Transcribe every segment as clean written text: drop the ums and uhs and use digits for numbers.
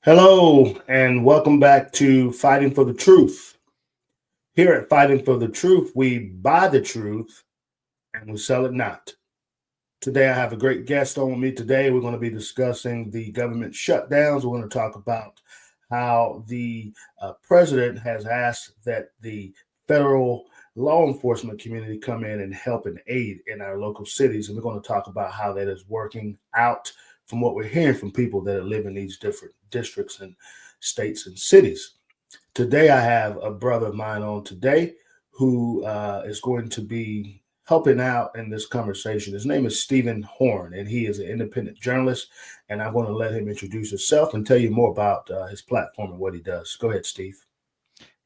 Hello, and welcome back to Fighting for the Truth. Here at Fighting for the Truth, we buy the truth and we sell it not. Today, I have a great guest on with me today. We're going to be discussing the government shutdowns. We're going to talk about how the president has asked that the federal law enforcement community come in and help and aid in our local cities. And we're going to talk about how that is working out from what we're hearing from people that live in these different districts and states and cities. Today, I have a brother of mine on today who is going to be helping out in this conversation. His name is Stephen Horn, and he is an independent journalist. And I want to let him introduce himself and tell you more about his platform and what he does. Go ahead, Steve.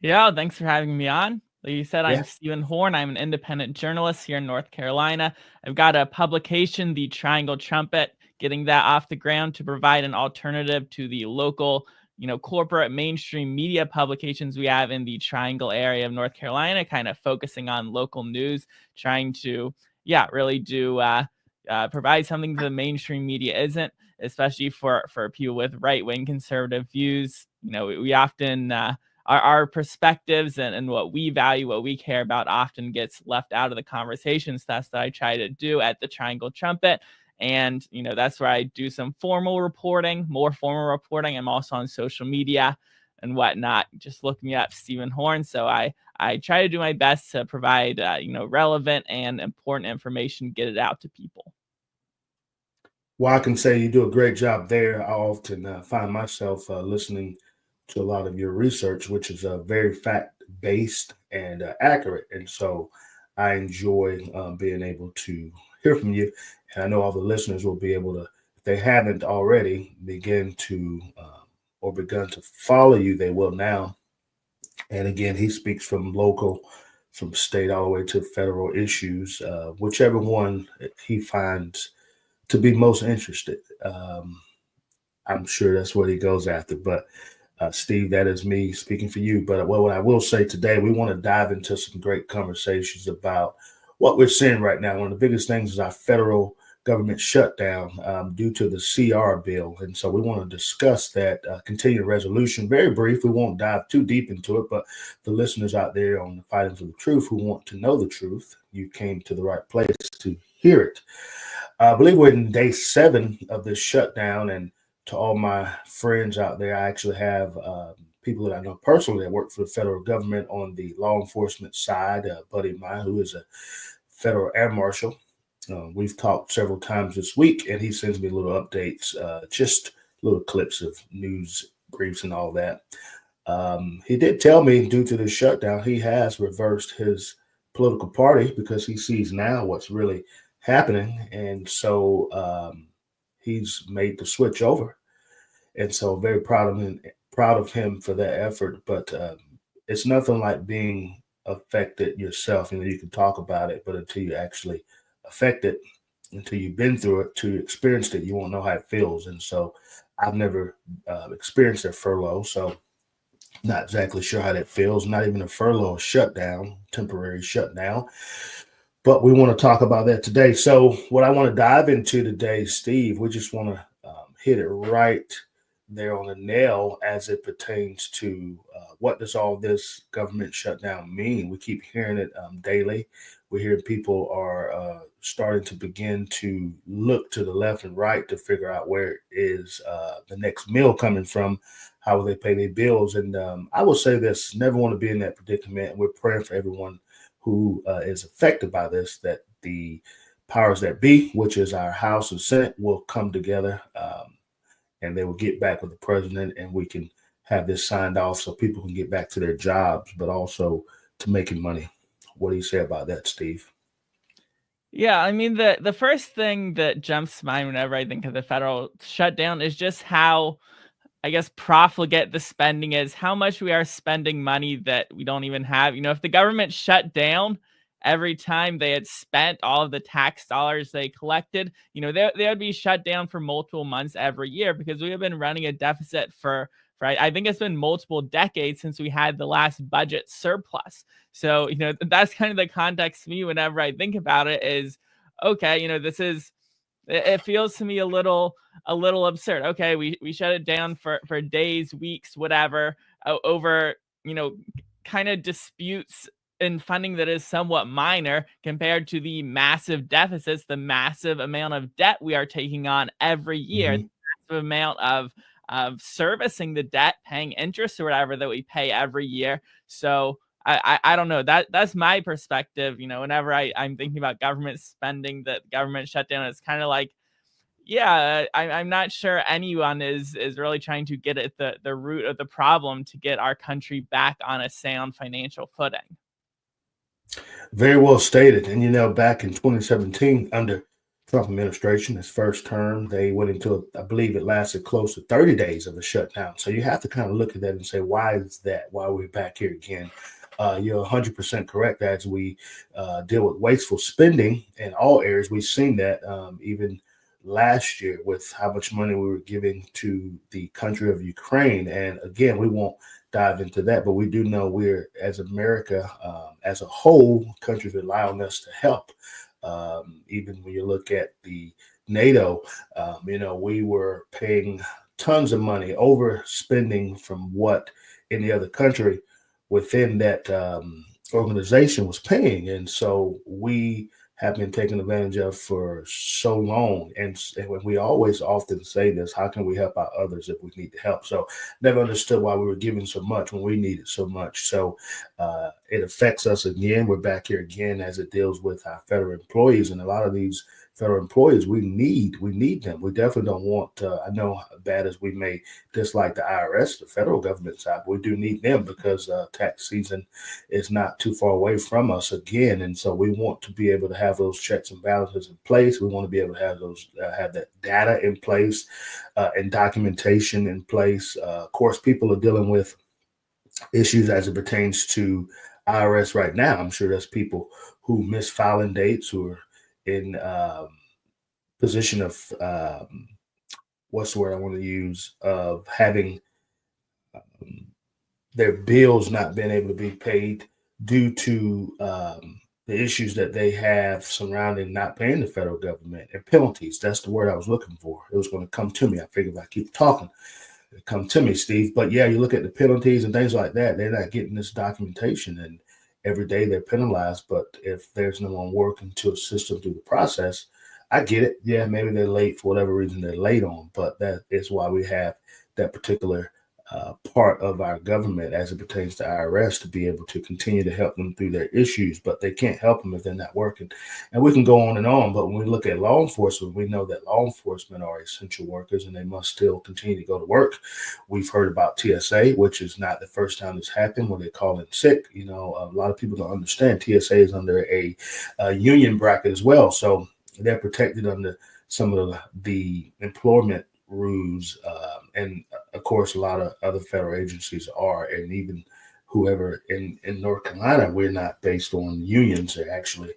Yeah, thanks for having me on. Like you said, Yeah. I'm Stephen Horn. I'm an independent journalist here in North Carolina. I've got a publication, the Triangle Trumpet, getting that off the ground to provide an alternative to the local, corporate mainstream media publications we have in the Triangle area of North Carolina, kind of focusing on local news, trying to, really do provide something that the mainstream media isn't, especially for people with right-wing conservative views. We often our perspectives and what we value, what we care about often gets left out of the conversations. That's what I try to do at the Triangle Trumpet. And, that's where I do some formal reporting, more formal reporting. I'm also on social media and whatnot. Just look me up, Stephen Horn. So I try to do my best to provide, relevant and important information, get it out to people. Well, I can say you do a great job there. I often find myself listening to a lot of your research, which is very fact based and accurate. And so I enjoy being able to hear from you. And I know all the listeners will be able to, if they haven't already, begin to or begun to follow you, they will now. And again, he speaks from local, from state all the way to federal issues, whichever one he finds to be most interested. I'm sure that's what he goes after. But Steve, that is me speaking for you. But what I will say today, we want to dive into some great conversations about what we're seeing right now. One of the biggest things is our federal government shutdown due to the CR bill. And so we want to discuss that continued resolution. Very brief. We won't dive too deep into it, but the listeners out there on the Fighting for the Truth who want to know the truth, you came to the right place to hear it. I believe we're in day 7 of this shutdown, and to all my friends out there, I actually have people that I know personally that work for the federal government on the law enforcement side. A buddy of mine who is a federal air marshal. We've talked several times this week, and he sends me little updates, just little clips of news briefs and all that. He did tell me, due to the shutdown, he has reversed his political party because he sees now what's really happening, and so he's made the switch over, and so very proud of him for that effort. But it's nothing like being affected yourself. You can talk about it, but until you actually affect it, until you've been through it, to experienced it, you won't know how it feels. And so I've never experienced a furlough, so not exactly sure how that feels. Not even a furlough, shutdown, temporary shutdown. But we want to talk about that today. So what I want to dive into today, Steve, we just want to hit it right there on the nail as it pertains to what does all this government shutdown mean? We keep hearing it daily. We hear people are starting to begin to look to the left and right to figure out where is the next meal coming from, how will they pay their bills. And I will say this, never want to be in that predicament. We're praying for everyone who is affected by this, that the powers that be, which is our House and Senate, will come together and they will get back with the president, and we can have this signed off so people can get back to their jobs, but also to making money. What do you say about that, Steve? Yeah, I mean, the first thing that jumps to mind whenever I think of the federal shutdown is just how, I guess, profligate the spending is, how much we are spending money that we don't even have. If the government shut down every time they had spent all of the tax dollars they collected, they would be shut down for multiple months every year, because we have been running a deficit for I think it's been multiple decades since we had the last budget surplus. So, that's kind of the context to me whenever I think about it is, okay, this is It feels to me a little absurd. Okay, we shut it down for days, weeks, whatever, over, you know, kind of disputes in funding that is somewhat minor compared to the massive deficits, the massive amount of debt we are taking on every year, the Mhm. massive amount of servicing the debt, paying interest or whatever that we pay every year. So I don't know. That's my perspective. You know, whenever I'm thinking about government spending, that government shutdown, it's kind of like, yeah, I'm not sure anyone is really trying to get at the root of the problem to get our country back on a sound financial footing. Very well stated. And back in 2017, under Trump administration, his first term, they went into, I believe it lasted close to 30 days of a shutdown. So you have to kind of look at that and say, why is that? Why are we back here again? You're 100% correct. As we deal with wasteful spending in all areas, we've seen that even last year with how much money we were giving to the country of Ukraine. And again, we won't dive into that, but we do know we're, as America, as a whole, countries rely on us to help. Even when you look at the NATO, we were paying tons of money, overspending from what any other country within that organization was paying. And so we have been taken advantage of for so long. And we always often say this, how can we help out others if we need help? So never understood why we were giving so much when we needed so much. So it affects us again. We're back here again as it deals with our federal employees. And a lot of these federal employees, we need them. We definitely don't want, I know bad as we may dislike the IRS, the federal government side, but we do need them because tax season is not too far away from us again. And so we want to be able to have those checks and balances in place. We want to be able to have those, have that data in place and documentation in place. Of course, people are dealing with issues as it pertains to IRS right now. I'm sure there's people who miss filing dates, who are in position of what's the word I want to use, of having their bills not being able to be paid due to the issues that they have surrounding not paying the federal government and penalties. That's the word I was looking for. It was going to come to me. I figured if I keep talking, it'll come to me, Steve. But yeah, you look at the penalties and things like that, they're not getting this documentation. And every day they're penalized. But if there's no one working to assist them through the process, I get it. Yeah, maybe they're late for whatever reason they're late on. But that is why we have that particular part of our government as it pertains to IRS to be able to continue to help them through their issues, but they can't help them if they're not working. And we can go on and on, but when we look at law enforcement, we know that law enforcement are essential workers and they must still continue to go to work. We've heard about TSA, which is not the first time it's happened when they call in sick. A lot of people don't understand TSA is under a union bracket as well. So they're protected under some of the employment rules, and of course, a lot of other federal agencies are, and even whoever in North Carolina, we're not based on unions. They're actually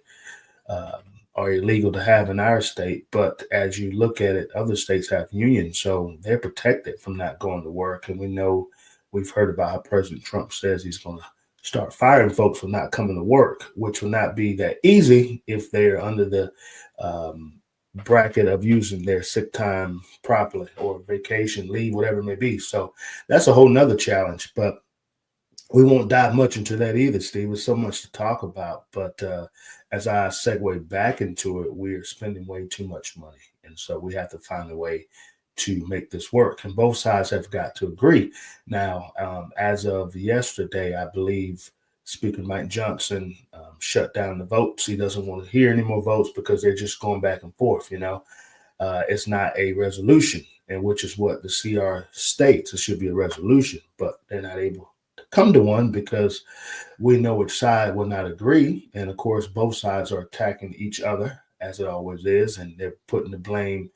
are illegal to have in our state. But as you look at it, other states have unions, so they're protected from not going to work. And we know we've heard about how President Trump says he's going to start firing folks for not coming to work, which will not be that easy if they're under the bracket of using their sick time properly or vacation leave, whatever it may be. So that's a whole nother challenge, but we won't dive much into that either, Steve. There's so much to talk about. But as I segue back into it, we're spending way too much money. And so we have to find a way to make this work. And both sides have got to agree. Now, as of yesterday, I believe Speaker Mike Johnson shut down the votes. He doesn't want to hear any more votes because they're just going back and forth. It's not a resolution, and which is what the CR states. It should be a resolution, but they're not able to come to one because we know which side will not agree. And of course, both sides are attacking each other, as it always is, and they're putting the blame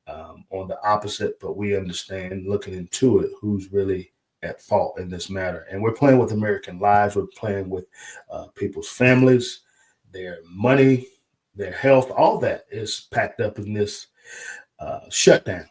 on the opposite. But we understand, looking into it, who's really at fault in this matter. And we're playing with American lives. We're playing with people's families, their money, their health. All that is packed up in this shutdown.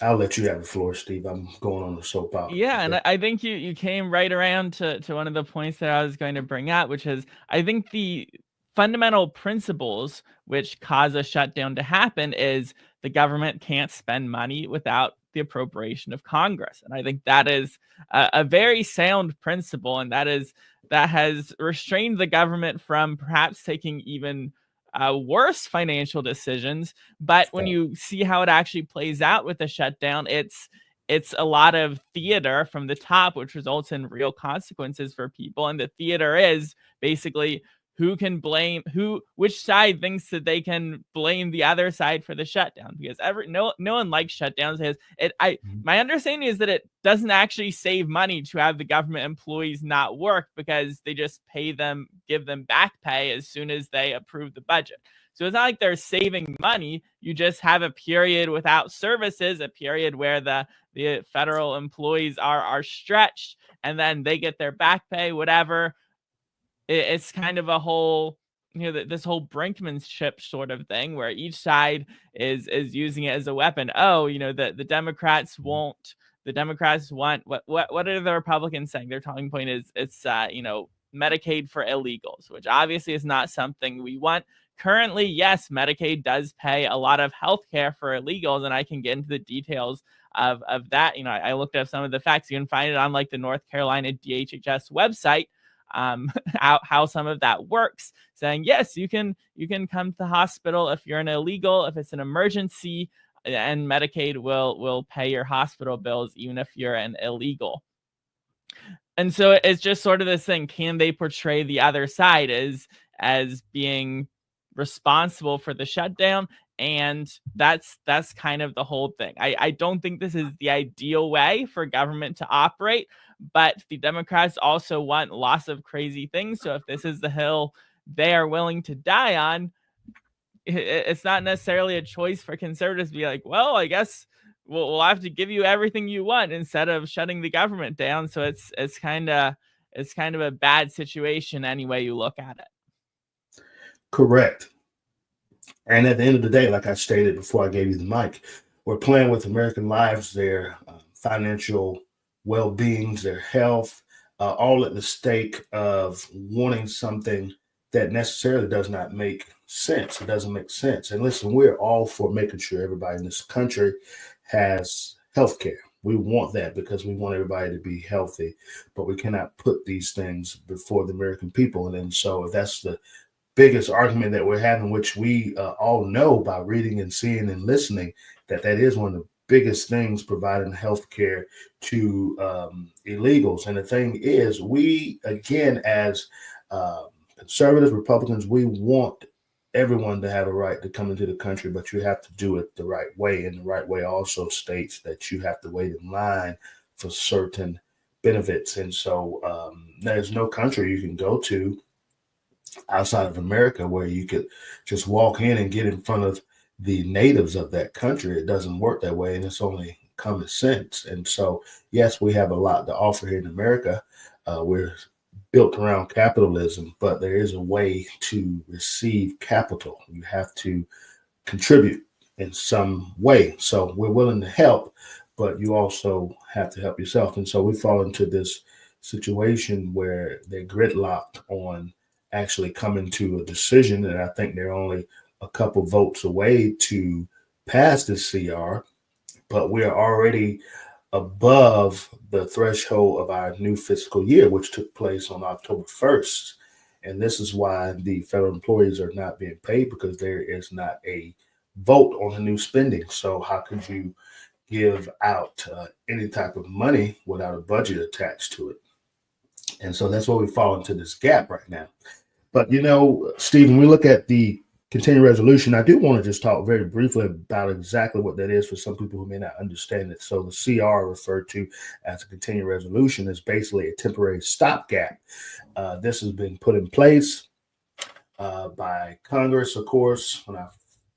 I'll let you have the floor, Steve. I'm going on the soapbox. Yeah, and I think you came right around to one of the points that I was going to bring up, which is I think the fundamental principles which cause a shutdown to happen is the government can't spend money without the appropriation of Congress. And I think that is a very sound principle, and that has restrained the government from perhaps taking even worse financial decisions. But when you see how it actually plays out with the shutdown, it's a lot of theater from the top, which results in real consequences for people. And the theater is basically which side thinks that they can blame the other side for the shutdown, because no one likes shutdowns. My understanding is that it doesn't actually save money to have the government employees not work, because they just give them back pay as soon as they approve the budget. So it's not like they're saving money. You just have a period without services, a period where the federal employees are stretched, and then they get their back pay, whatever. It's kind of a whole, this whole brinkmanship sort of thing, where each side is using it as a weapon. The Democrats won't. The Democrats want what are the Republicans saying? Their talking point is it's Medicaid for illegals, which obviously is not something we want. Currently, yes, Medicaid does pay a lot of health care for illegals, and I can get into the details of that. I looked up some of the facts. You can find it on like the North Carolina DHHS website. How some of that works, saying yes, you can come to the hospital if you're an illegal, if it's an emergency, and Medicaid will pay your hospital bills even if you're an illegal. And so it's just sort of this thing: can they portray the other side as being responsible for the shutdown? And that's kind of the whole thing. I don't think this is the ideal way for government to operate, but the Democrats also want lots of crazy things. So if this is the hill they are willing to die on, it's not necessarily a choice for conservatives to be like, well, I guess we'll have to give you everything you want instead of shutting the government down. So it's kind of a bad situation any way you look at it. Correct. And at the end of the day, like I stated before I gave you the mic, we're playing with American lives, their financial well-beings, their health, all at the stake of wanting something that necessarily does not make sense. It doesn't make sense. And listen, we're all for making sure everybody in this country has health care. We want that because we want everybody to be healthy, but we cannot put these things before the American people. And then so if that's the biggest argument that we're having, which we all know by reading and seeing and listening, that is one of the biggest things, providing health care to illegals. And the thing is, we, again, as conservatives, Republicans, we want everyone to have a right to come into the country, but you have to do it the right way. And the right way also states that you have to wait in line for certain benefits. And so there's no country you can go to outside of America where you could just walk in and get in front of the natives of that country. It doesn't work that way, and it's only common sense. And so, yes, we have a lot to offer here in America. We're built around capitalism, but there is a way to receive capital. You have to contribute in some way. So we're willing to help, but you also have to help yourself. And so we fall into this situation where they're gridlocked on actually coming to a decision. And I think they're only a couple votes away to pass this CR, but we're already above the threshold of our new fiscal year, which took place on October 1st. And this is why the federal employees are not being paid, because there is not a vote on the new spending. So how could you give out any type of money without a budget attached to it? And so that's where we fall into this gap right now. But, Stephen, we look at the continuing resolution. I do want to just talk very briefly about exactly what that is for some people who may not understand it. So the CR, referred to as a continuing resolution, is basically a temporary stopgap. This has been put in place by Congress, of course, when our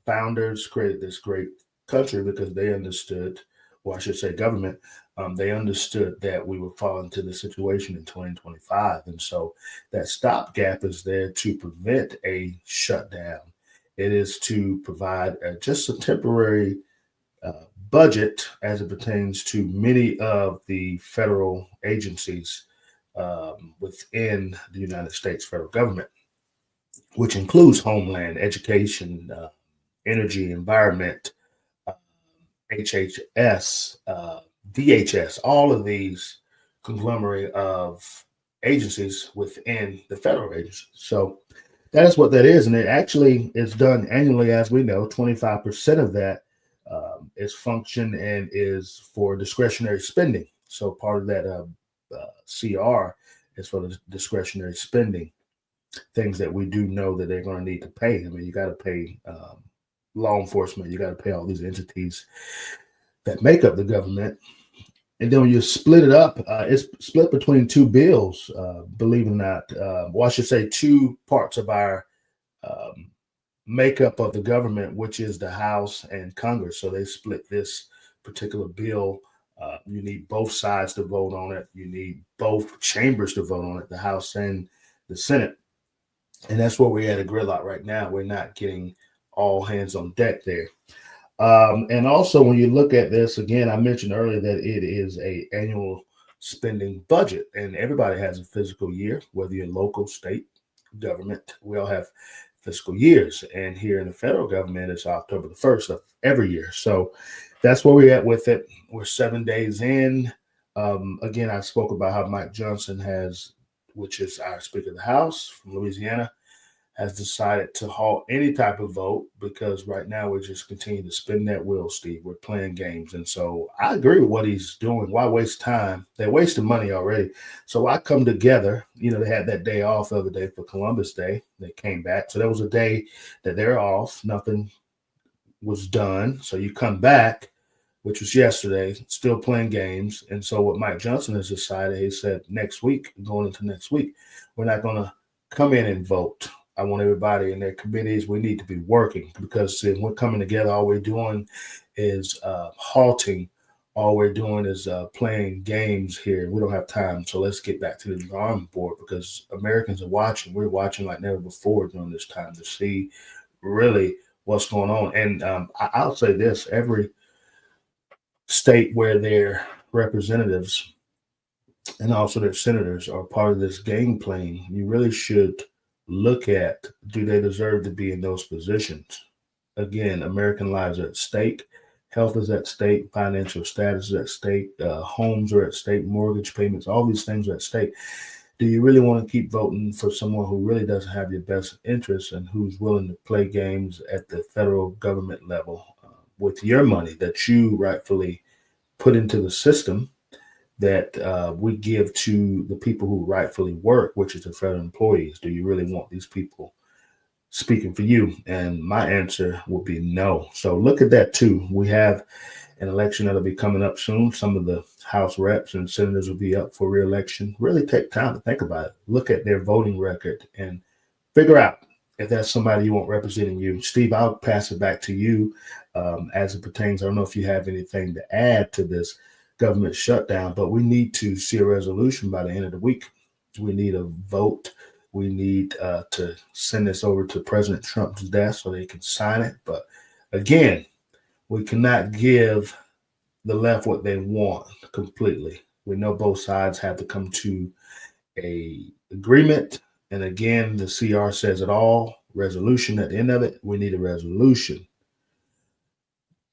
founders created this great country, because they understood, or I should say government, they understood that we would fall into the situation in 2025. And so that stopgap is there to prevent a shutdown. It is to provide just a temporary budget as it pertains to many of the federal agencies within the United States federal government. which includes homeland, education, energy, environment, uh, HHS, DHS, all of these conglomerate of agencies within the federal agency. So that is what that is. And it actually is done annually, as we know. 25% of that is function and is for discretionary spending. So part of that CR is for the discretionary spending, things that we do know that they're going to need to pay. I mean, you got to pay law enforcement, you got to pay all these entities that make up the government. And then when you split it up, it's split between two bills, believe it or not. Well, I should say two parts of our um, makeup of the government, which is the House and Congress. So they split this particular bill. You need both sides to vote on it. You need both chambers to vote on it, the House and the Senate. And that's where we're at a gridlock right now. We're not getting all hands on deck there. And also, when you look at this again, I mentioned earlier that it is a annual spending budget, and everybody has a fiscal year, whether you're local, state government. We all have fiscal years, and here in the federal government, it's October the 1st of every year. So that's where we're at with it. We're 7 days in. Again, I spoke about how Mike Johnson has, which is our Speaker of the House from Louisiana, has decided to halt any type of vote because right now we're just continuing to spin that wheel, Steve. We're playing games. And so I agree with what he's doing. Why waste time? They're wasting money already. So why come together? You know, they had that day off the other day for Columbus Day. They came back. So there was a day that they're off. Nothing was done. So you come back, which was yesterday, still playing games. And so what Mike Johnson has decided, he said next week, going into next week, we're not going to come in and vote. I want everybody in their committees. We need to be working because see, we're coming together. All we're doing is halting. All we're doing is playing games here. We don't have time. So let's get back to the drawing board because Americans are watching. We're watching like never before during this time to see really what's going on. And I'll say this every state where their representatives and also their senators are part of this game playing, you really should look at do they deserve to be in those positions? Again, American lives are at stake, health is at stake, financial status is at stake, homes are at stake, mortgage payments, all these things are at stake. Do you really want to keep voting for someone who really doesn't have your best interests and who's willing to play games at the federal government level with your money that you rightfully put into the system that we give to the people who rightfully work, which is the federal employees? Do you really want these people speaking for you? And my answer would be no. So look at that too. We have an election that'll be coming up soon. Some of the House reps and senators will be up for reelection. Really take time to think about it. Look at their voting record and figure out if that's somebody you want representing you. Steve, I'll pass it back to you as it pertains. I don't know if you have anything to add to this government shutdown, but we need to see a resolution by the end of the week. We need a vote. We need to send this over to President Trump's desk so they can sign it. But again, we cannot give the left what they want completely. We know both sides have to come to a agreement. And again, the CR says it all. Resolution at the end of it. We need a resolution,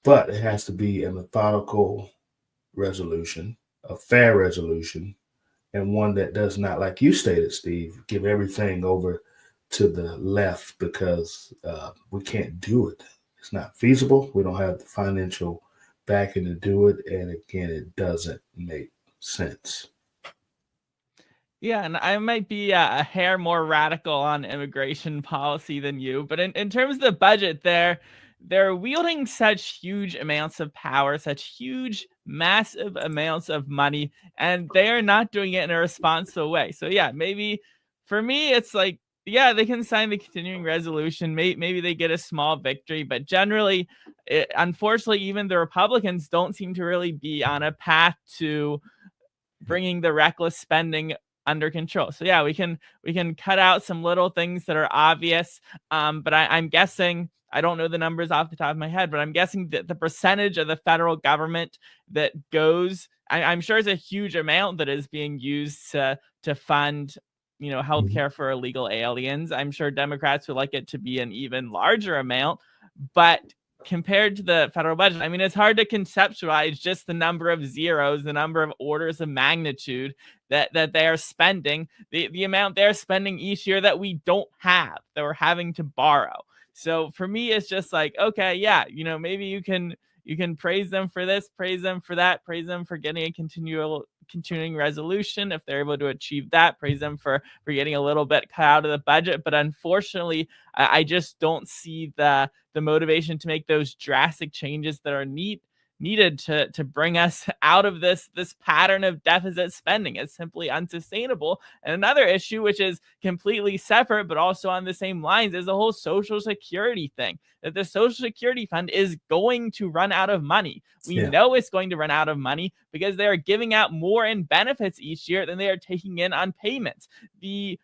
but it has to be a methodical resolution, a fair resolution, and one that does not, like you stated, Steve, give everything over to the left because we can't do it. It's not feasible. We don't have the financial backing to do it. And again, it doesn't make sense. Yeah, and I might be a hair more radical on immigration policy than you, but in terms of the budget, they're wielding such huge amounts of power, such huge, massive amounts of money, and they are not doing it in a responsible way. So yeah, maybe for me, it's like, yeah, they can sign the continuing resolution. Maybe they get a small victory, but generally, unfortunately, even the Republicans don't seem to really be on a path to bringing the reckless spending under control. So yeah, we can cut out some little things that are obvious. But I'm guessing, I don't know the numbers off the top of my head, but I'm guessing that the percentage of the federal government that goes, I'm sure it's a huge amount that is being used to fund, healthcare for illegal aliens. I'm sure Democrats would like it to be an even larger amount, but compared to the federal budget, I mean, it's hard to conceptualize just the number of zeros, the number of orders of magnitude that they are spending, the amount they're spending each year that we don't have, that we're having to borrow. So for me, it's just like, okay, yeah, maybe you can praise them for this, praise them for that, praise them for getting a continuing resolution. If they're able to achieve that, praise them for getting a little bit cut out of the budget. But unfortunately, I just don't see the motivation to make those drastic changes that are needed to bring us out of this pattern of deficit spending. It's simply unsustainable. And another issue, which is completely separate but also on the same lines, is the whole Social Security thing. That the Social Security fund is going to run out of money. We know it's going to run out of money because they are giving out more in benefits each year than they are taking in on payments. The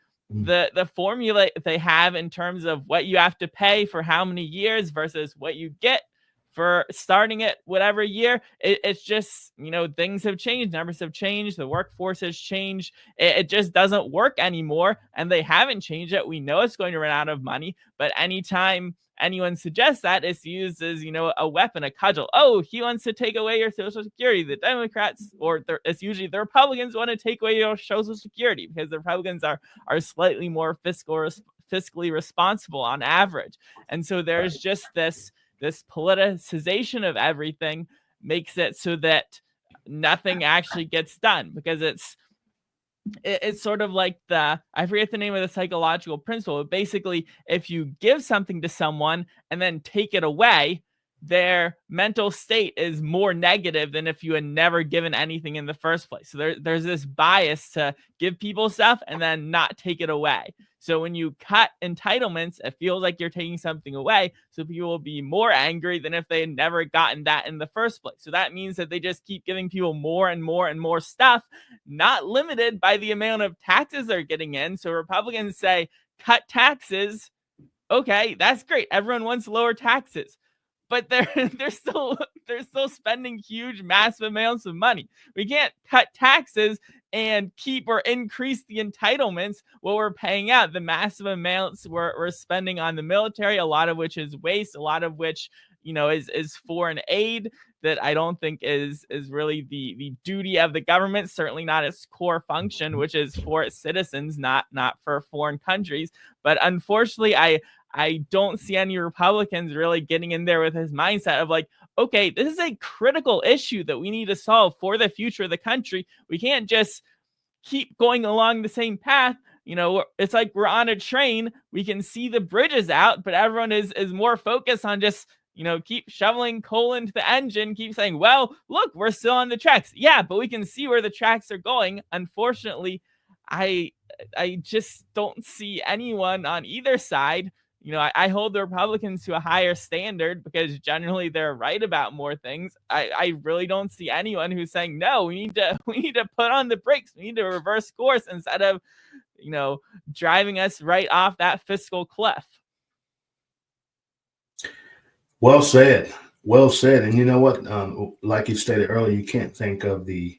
formula they have in terms of what you have to pay for how many years versus what you get for starting at whatever year, it's just, things have changed, numbers have changed, the workforce has changed. It just doesn't work anymore, and they haven't changed it. We know it's going to run out of money, but anytime anyone suggests that, it's used as, a weapon, a cudgel. Oh, he wants to take away your Social Security. The Democrats, or it's usually the Republicans, want to take away your Social Security because the Republicans are slightly more fiscally responsible on average. And so there's just this politicization of everything makes it so that nothing actually gets done, because it's sort of like I forget the name of the psychological principle, but basically if you give something to someone and then take it away, their mental state is more negative than if you had never given anything in the first place. So there's this bias to give people stuff and then not take it away. So when you cut entitlements, it feels like you're taking something away. So people will be more angry than if they had never gotten that in the first place. So that means that they just keep giving people more and more and more stuff, not limited by the amount of taxes they're getting in. So Republicans say, cut taxes. Okay, that's great. Everyone wants lower taxes. But they're still spending huge, massive amounts of money. We can't cut taxes and keep or increase the entitlements while we're paying out the massive amounts we're spending on the military, a lot of which is waste, a lot of which is foreign aid that I don't think is really the duty of the government, certainly not its core function, which is for its citizens, not for foreign countries. But unfortunately, I don't see any Republicans really getting in there with his mindset of like, okay, this is a critical issue that we need to solve for the future of the country. We can't just keep going along the same path. It's like we're on a train. We can see the bridges out, but everyone is more focused on just, keep shoveling coal into the engine, keep saying, well, look, we're still on the tracks. Yeah, but we can see where the tracks are going. Unfortunately, I just don't see anyone on either side. I hold the Republicans to a higher standard because generally they're right about more things. I really don't see anyone who's saying, no, we need to put on the brakes. We need to reverse course instead of, driving us right off that fiscal cliff. Well said. Well said. And you know what? Like you stated earlier, you can't think of the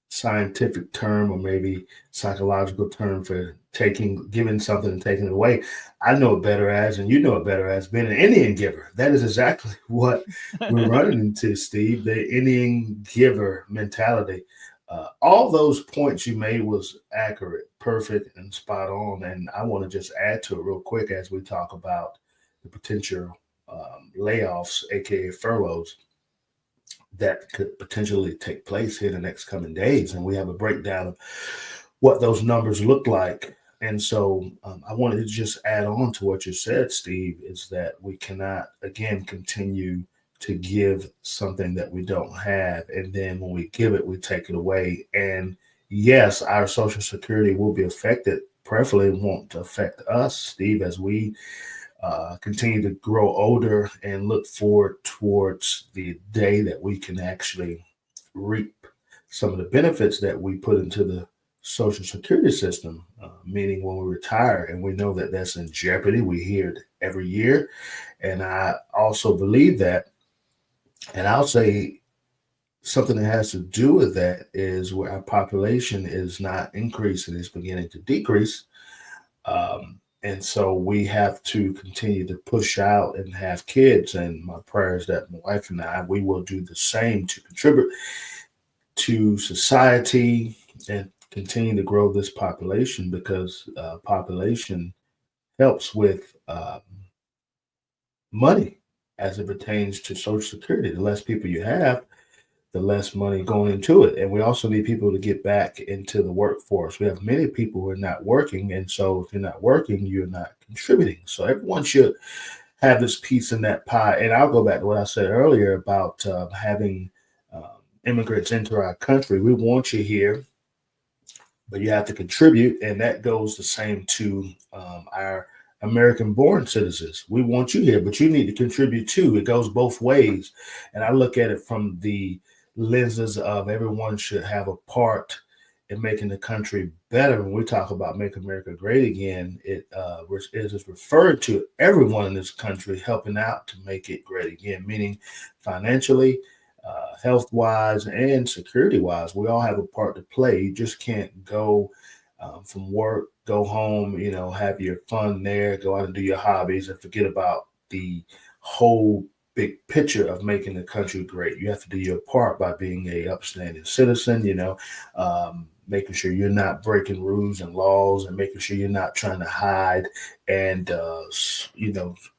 scientific term or maybe psychological term for giving something and taking it away. I know it better as, and you know it better as, being an Indian giver. That is exactly what we're running into, Steve, the Indian giver mentality. All those points you made was accurate, perfect, and spot on. And I want to just add to it real quick as we talk about the potential layoffs, aka furloughs, that could potentially take place here in the next coming days. And we have a breakdown of what those numbers look like. And so I wanted to just add on to what you said, Steve, is that we cannot, again, continue to give something that we don't have. And then when we give it, we take it away. And yes, our Social Security will be affected. Prayerfully, it won't affect us, Steve, as we continue to grow older and look forward towards the day that we can actually reap some of the benefits that we put into the Social Security system, meaning when we retire, and we know that that's in jeopardy. We hear it every year. And I also believe that, and I'll say something that has to do with that is where our population is not increasing, it's beginning to decrease. And so we have to continue to push out and have kids. And my prayer is that my wife and I, we will do the same to contribute to society and continue to grow this population because population helps with money as it pertains to Social Security. The less people you have, the less money going into it. And we also need people to get back into the workforce. We have many people who are not working. And so if you're not working, you're not contributing. So everyone should have this piece in that pie. And I'll go back to what I said earlier about having immigrants into our country. We want you here, but you have to contribute. And that goes the same to our American born citizens. We want you here, but you need to contribute too. It goes both ways. And I look at it from the lenses of everyone should have a part in making the country better. When we talk about make America great again, it is referred to everyone in this country helping out to make it great again, meaning financially, health wise, and security wise. We all have a part to play. You just can't go from work, go home, have your fun there, go out and do your hobbies, and forget about the whole big picture of making the country great. You have to do your part by being a upstanding citizen, making sure you're not breaking rules and laws and making sure you're not trying to hide and,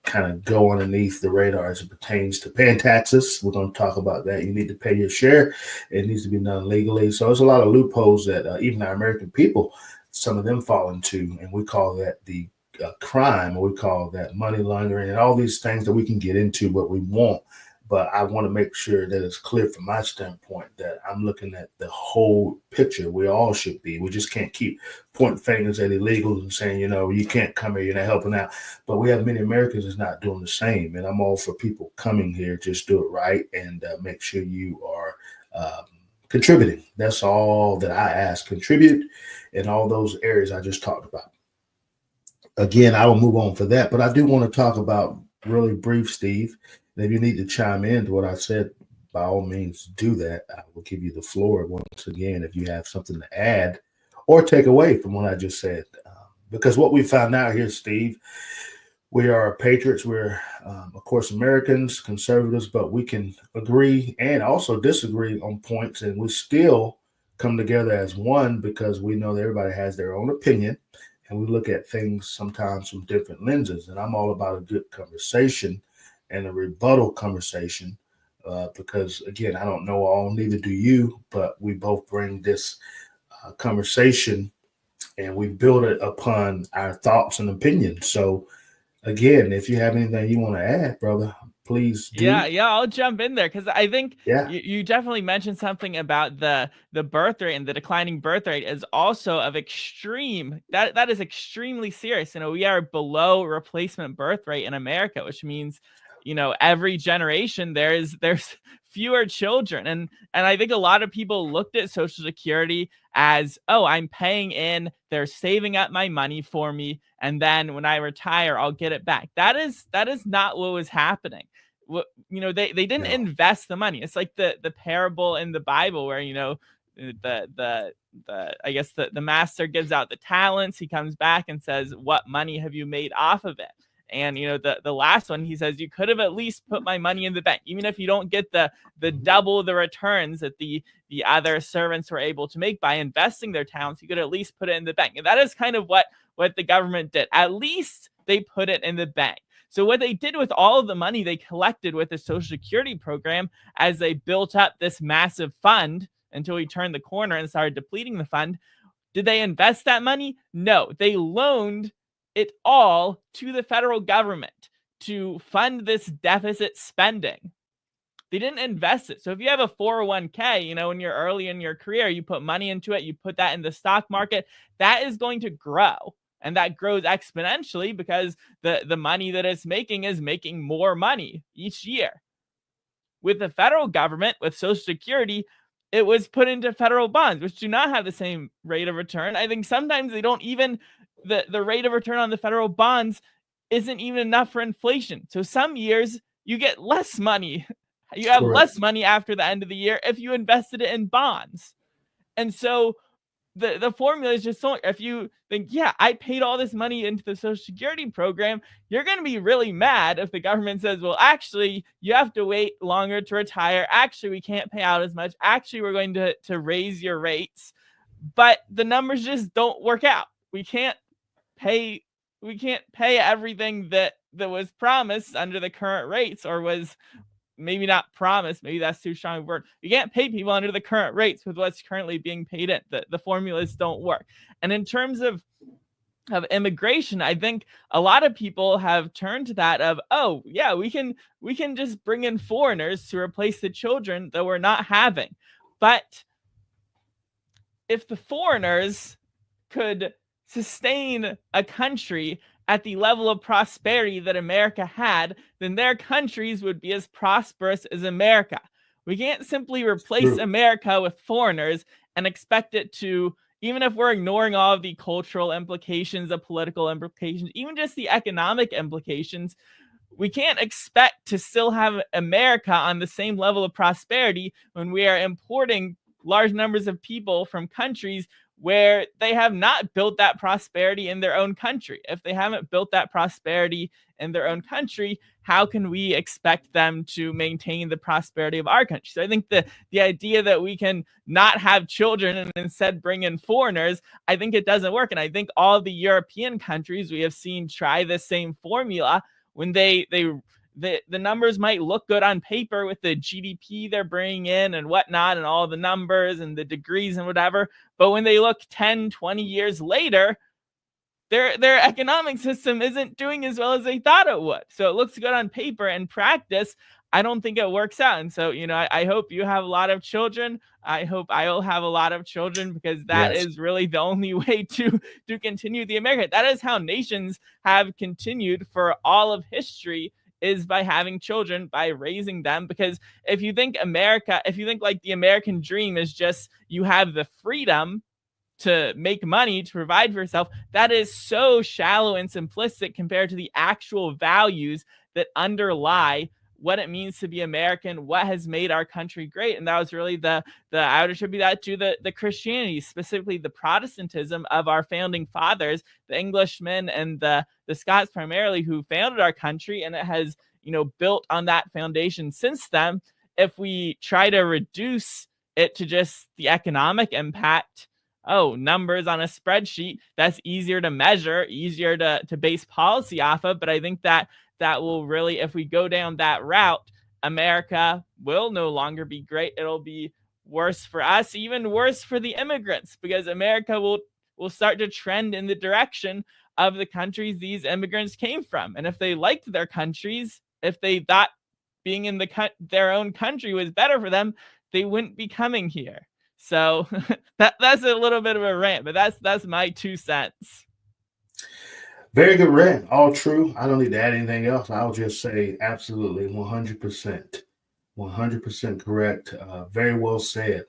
kind of go underneath the radar as it pertains to paying taxes. We're going to talk about that. You need to pay your share. It needs to be done legally. So there's a lot of loopholes that even our American people, some of them fall into, and we call that the crime, or we call that money laundering, and all these things that we can get into what we want. But I want to make sure that it's clear from my standpoint that I'm looking at the whole picture. We all should be. We just can't keep pointing fingers at illegals and saying, you can't come here, you're not helping out. But we have many Americans that's not doing the same. And I'm all for people coming here, just do it right and make sure you are contributing. That's all that I ask. Contribute in all those areas I just talked about. Again, I will move on for that. But I do want to talk about really brief, Steve. And if you need to chime in to what I said, by all means, do that. I will give you the floor once again if you have something to add or take away from what I just said. Because what we found out here, Steve, we are patriots. We're, of course, Americans, conservatives, but we can agree and also disagree on points, and we still come together as one because we know that everybody has their own opinion, and we look at things sometimes from different lenses. And I'm all about a good conversation and a rebuttal conversation because, again, I don't know all, neither do you, but we both bring this conversation and we build it upon our thoughts and opinions. So, again, if you have anything you want to add, brother, please do. Yeah, I'll jump in there because I think Yeah, you definitely mentioned something about the birth rate, and the declining birth rate is also of extreme. That is extremely serious. We are below replacement birth rate in America, which means every generation there's fewer children, and I think a lot of people looked at Social Security as, oh, I'm paying in, they're saving up my money for me, and then when I retire I'll get it back. That is not what was happening. They didn't no, invest the money. It's like the parable in the Bible where the I guess the master gives out the talents. He comes back and says, what money have you made off of it? And the last one, he says, you could have at least put my money in the bank, even if you don't get the double the returns that the other servants were able to make by investing their talents. You could at least put it in the bank. And that is kind of what the government did. At least they put it in the bank. So what they did with all of the money they collected with the Social Security program, as they built up this massive fund until we turned the corner and started depleting the fund, did they invest that money? No, they loaned it all to the federal government to fund this deficit spending. They didn't invest it. So if you have a 401k, when you're early in your career, you put money into it, you put that in the stock market, that is going to grow. And that grows exponentially because the money that it's making is making more money each year. With the federal government, with Social Security, it was put into federal bonds, which do not have the same rate of return. I think sometimes they don't even, the rate of return on the federal bonds isn't even enough for inflation. So some years you get less money You have Correct. less money after the end of the year if you invested it in bonds. And so the formula is just so, if you think, yeah, I paid all this money into the Social Security program, you're going to be really mad if the government says, well, actually, you have to wait longer to retire. Actually, we can't pay out as much. Actually, we're going to raise your rates. But the numbers just don't work out. We can't pay everything that was promised under the current rates, or was maybe not promised, maybe that's too strong a word. You can't pay people under the current rates with what's currently being paid in. The formulas don't work. And in terms of immigration, I think a lot of people have turned to that of, oh yeah, we can just bring in foreigners to replace the children that we're not having. But if the foreigners could sustain a country at the level of prosperity that America had, then their countries would be as prosperous as America. We can't simply replace America with foreigners and expect it to, even if we're ignoring all of the cultural implications, the political implications, even just the economic implications, we can't expect to still have America on the same level of prosperity when we are importing large numbers of people from countries where they have not built that prosperity in their own country. If they haven't built that prosperity in their own country, how can we expect them to maintain the prosperity of our country? So I think the idea that we can not have children and instead bring in foreigners, I think it doesn't work. And I think all the European countries we have seen try the same formula when the numbers might look good on paper with the GDP they're bringing in and whatnot and all the numbers and the degrees and whatever. But when they look 10, 20 years later, their economic system isn't doing as well as they thought it would. So it looks good on paper. In practice, I don't think it works out. And so, I hope you have a lot of children. I hope I will have a lot of children, because that Yes. is really the only way to continue the America. That is how nations have continued for all of history, is by having children, by raising them. Because if you think like the American dream is just you have the freedom to make money, to provide for yourself, that is so shallow and simplistic compared to the actual values that underlie what it means to be American, what has made our country great. And that was really I would attribute that to the Christianity, specifically the Protestantism of our founding fathers, the Englishmen and the Scots primarily, who founded our country. And it has, built on that foundation since then. If we try to reduce it to just the economic impact, numbers on a spreadsheet, that's easier to measure, easier to base policy off of. But I think that will really, if we go down that route, America will no longer be great. It'll be worse for us, even worse for the immigrants, because America will start to trend in the direction of the countries these immigrants came from. And if they liked their countries, if they thought being in their own country was better for them, they wouldn't be coming here. So that's a little bit of a rant, but that's my 2 cents. Very good rant. All true. I don't need to add anything else. I'll just say absolutely 100%. 100% correct. Very well said.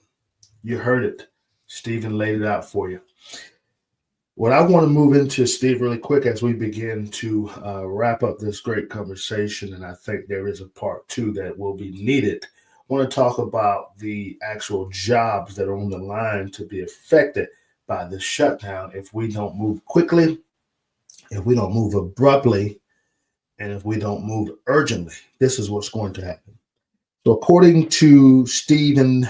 You heard it. Stephen laid it out for you. What I want to move into, Steve, really quick as we begin to wrap up this great conversation, and I think there is a part 2 that will be needed. I want to talk about the actual jobs that are on the line to be affected by this shutdown if we don't move quickly, if we don't move abruptly, and if we don't move urgently. This is what's going to happen. So according to Stephen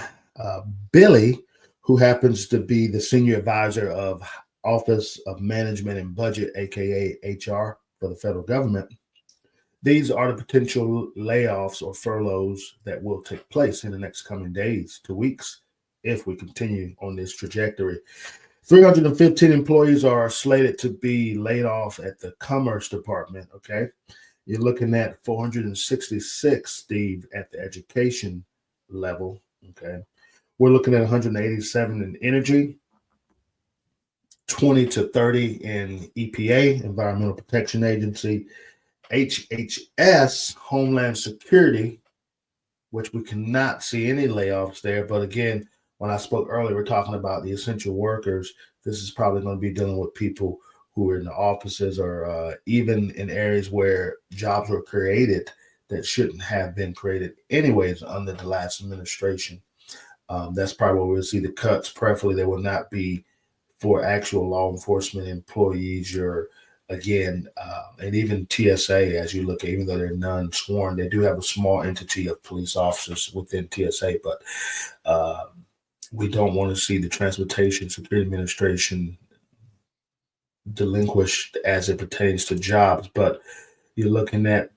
Billy, who happens to be the senior advisor of Office of Management and Budget, aka HR, for the federal government, these are the potential layoffs or furloughs that will take place in the next coming days to weeks if we continue on this trajectory. 315 employees are slated to be laid off at the Commerce Department, okay? You're looking at 466, Steve, at the education level, okay? We're looking at 187 in energy, 20 to 30 in EPA, Environmental Protection Agency, HHS, Homeland Security, which we cannot see any layoffs there. But again, when I spoke earlier, we're talking about the essential workers. This is probably going to be dealing with people who are in the offices or even in areas where jobs were created that shouldn't have been created anyways under the last administration. That's probably where we'll see the cuts. Preferably, they will not be for actual law enforcement employees. And even TSA, as you look at, even though they're non-sworn, they do have a small entity of police officers within TSA. But we don't want to see the Transportation Security Administration delinquished as it pertains to jobs. But you're looking at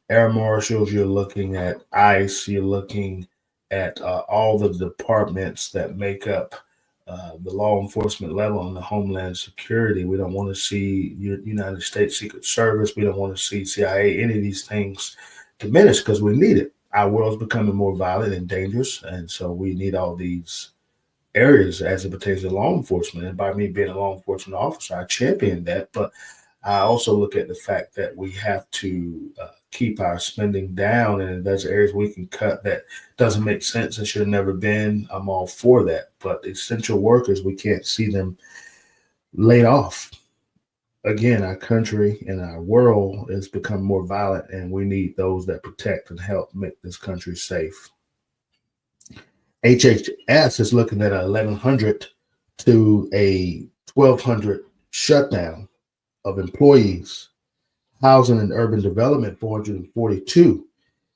air marshals, you're looking at ICE, you're looking at all the departments that make up the law enforcement level on the Homeland Security. We don't want to see United States Secret Service. We don't want to see CIA, any of these things diminish because we need it. Our world's becoming more violent and dangerous, and so we need all these areas as it pertains to law enforcement. And by me being a law enforcement officer, I champion that. But I also look at the fact that we have to keep our spending down, and there's areas we can cut that doesn't make sense and should have never been. I'm all for that. But essential workers, we can't see them laid off. Again, our country and our world has become more violent, and we need those that protect and help make this country safe. HHS is looking at a 1,100 to a 1,200 shutdown of employees. Housing and Urban Development, 442.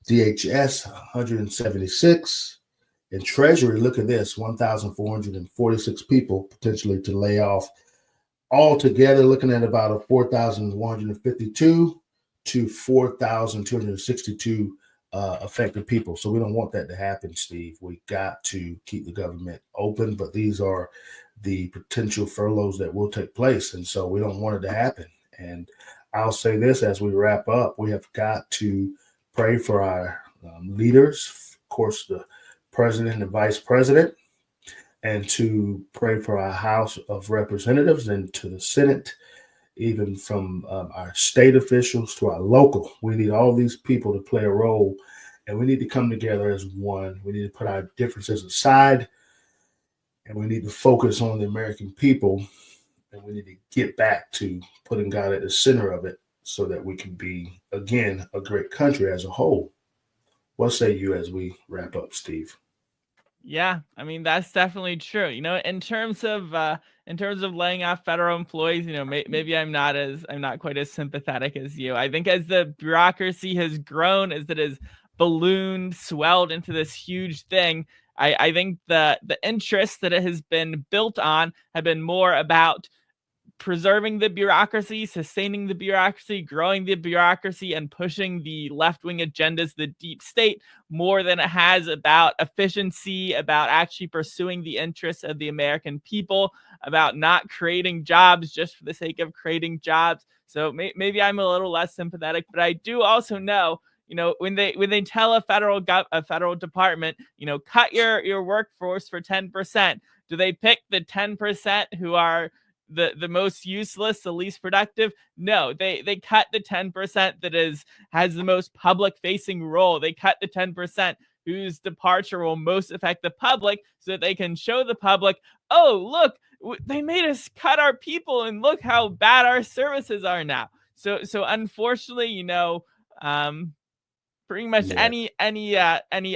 DHS, 176. And Treasury, look at this, 1,446 people potentially to lay off. Altogether, looking at about a 4,152 to 4,262 affected people. So we don't want that to happen, Steve. We got to keep the government open, but these are the potential furloughs that will take place. And so we don't want it to happen. And I'll say this as we wrap up, we have got to pray for our leaders, of course, the president and vice president, and to pray for our House of Representatives and to the Senate, even from our state officials to our local. We need all these people to play a role, and we need to come together as one. We need to put our differences aside, and we need to focus on the American people, and we need to get back to putting God at the center of it so that we can be, again, a great country as a whole. What say you as we wrap up, Steve? Yeah, I mean that's definitely true. In terms of laying off federal employees, maybe I'm not quite as sympathetic as you. I think as the bureaucracy has grown, as it has ballooned, swelled into this huge thing, I think the interests that it has been built on have been more about preserving the bureaucracy, sustaining the bureaucracy, growing the bureaucracy, and pushing the left-wing agendas, the deep state, more than it has about efficiency, about actually pursuing the interests of the American people, about not creating jobs just for the sake of creating jobs. So maybe I'm a little less sympathetic, but I do also know, when they tell a federal department, cut your workforce for 10%, do they pick the 10% who are the most useless, the least productive? No, they cut the 10% that has the most public facing role. They cut the 10% whose departure will most affect the public so that they can show the public, oh, look, they made us cut our people and look how bad our services are now. So unfortunately, pretty much any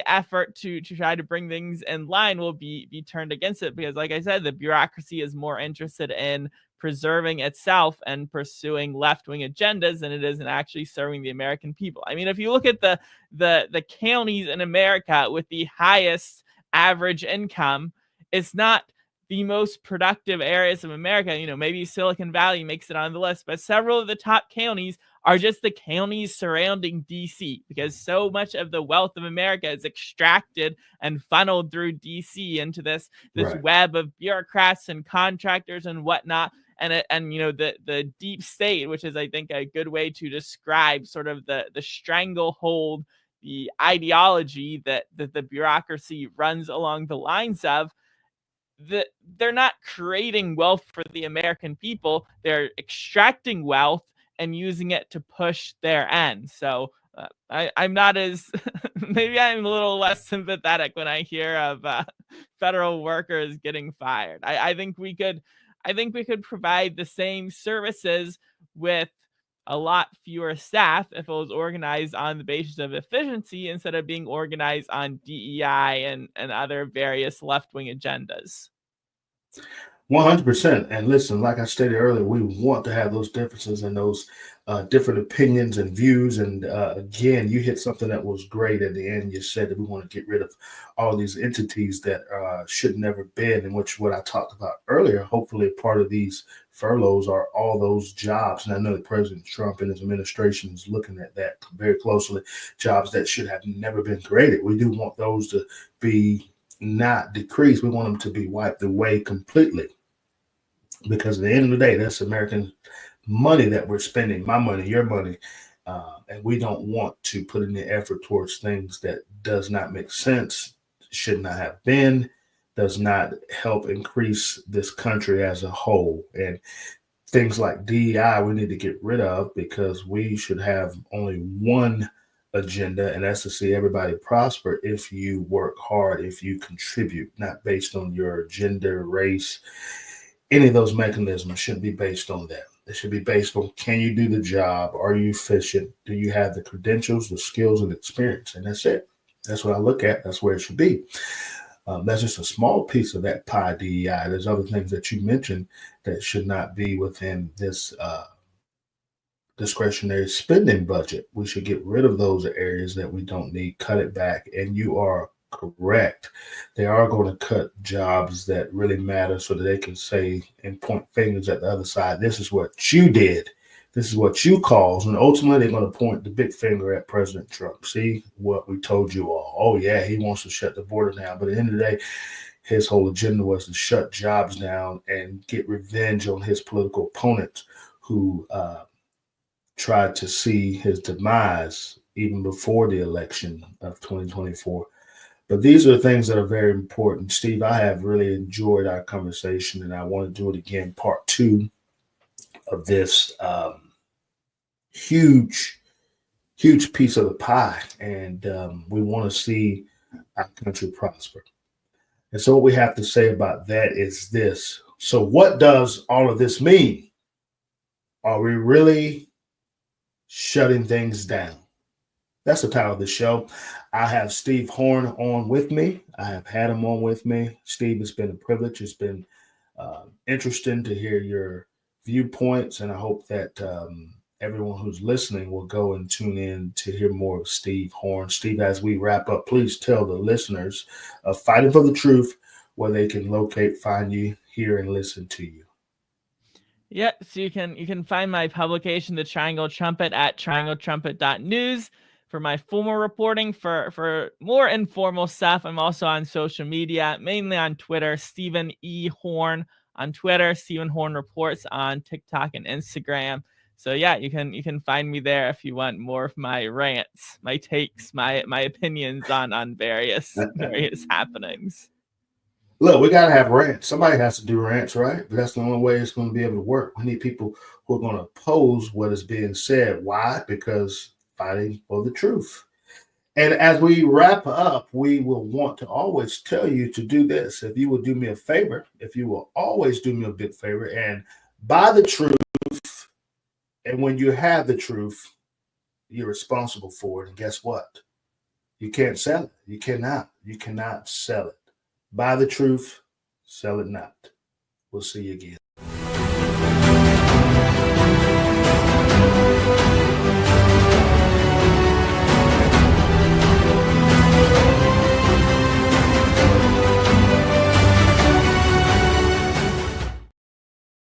effort to try to bring things in line will be turned against it, because like I said, the bureaucracy is more interested in preserving itself and pursuing left-wing agendas than it is in actually serving the American people. I mean, if you look at the counties in America with the highest average income, it's not the most productive areas of America. Maybe Silicon Valley makes it on the list, but several of the top counties are just the counties surrounding DC, because so much of the wealth of America is extracted and funneled through DC into this Right. web of bureaucrats and contractors and whatnot. And the deep state, which is, I think, a good way to describe sort of the stranglehold, the ideology that the bureaucracy runs along the lines of. They're not creating wealth for the American people. They're extracting wealth and using it to push their ends. So I'm not as maybe I'm a little less sympathetic when I hear of federal workers getting fired. I think we could provide the same services with a lot fewer staff if it was organized on the basis of efficiency instead of being organized on DEI and other various left-wing agendas. 100%. And listen, like I stated earlier, we want to have those differences and those different opinions and views. And again, you hit something that was great at the end. You said that we want to get rid of all these entities that should never been, in which what I talked about earlier. Hopefully, part of these furloughs are all those jobs. And I know that President Trump and his administration is looking at that very closely. Jobs that should have never been created. We do want those to be not decrease. We want them to be wiped away completely. Because at the end of the day, that's American money that we're spending, my money, your money. And we don't want to put in the effort towards things that does not make sense, should not have been, does not help increase this country as a whole. And things like DEI, we need to get rid of because we should have only one agenda, and that's to see everybody prosper if you work hard, if you contribute, not based on your gender, race. Any of those mechanisms shouldn't be based on that. It should be based on, can you do the job? Are you efficient? Do you have the credentials, the skills, and experience? And that's it. That's what I look at. That's where it should be. That's just a small piece of that pie, DEI. There's other things that you mentioned that should not be within this discretionary spending budget. We should get rid of those areas that we don't need, cut it back. And you are correct. They are going to cut jobs that really matter so that they can say and point fingers at the other side. This is what you did. This is what you caused. And ultimately, they're going to point the big finger at President Trump. See what we told you all. Oh, yeah, he wants to shut the border down. But at the end of the day, his whole agenda was to shut jobs down and get revenge on his political opponents who tried to see his demise even before the election of 2024. But these are things that are very important. Steve, I have really enjoyed our conversation, and I want to do it again, part two of this huge piece of the pie. And we want to see our country prosper. And so what we have to say about that is this. So what does all of this mean? Are we really shutting things down? That's the title of the show. I have Steve Horn on with me. I have had him on with me. Steve, it's been a privilege. It's been interesting to hear your viewpoints, and I hope that everyone who's listening will go and tune in to hear more of Steve Horn. Steve, as we wrap up, please tell the listeners of Fighting for the Truth where they can locate, find you, hear, and listen to you. Yeah, so you can find my publication, The Triangle Trumpet, at triangletrumpet.news. For my formal reporting, for more informal stuff, I'm also on social media, mainly on Twitter, Stephen E. Horn on Twitter, Stephen Horn Reports on TikTok and Instagram. So yeah, you can find me there if you want more of my rants, my takes, my opinions on various happenings. Look, we got to have rants. Somebody has to do rants, right? But that's the only way it's going to be able to work. We need people who are going to oppose what is being said. Why? Because fighting for the truth. And as we wrap up, we will want to always tell you to do this. If you will do me a favor, if you will always do me a big favor and buy the truth. And when you have the truth, you're responsible for it. And guess what? You can't sell it. You cannot sell it. Buy the truth, sell it not. We'll see you again.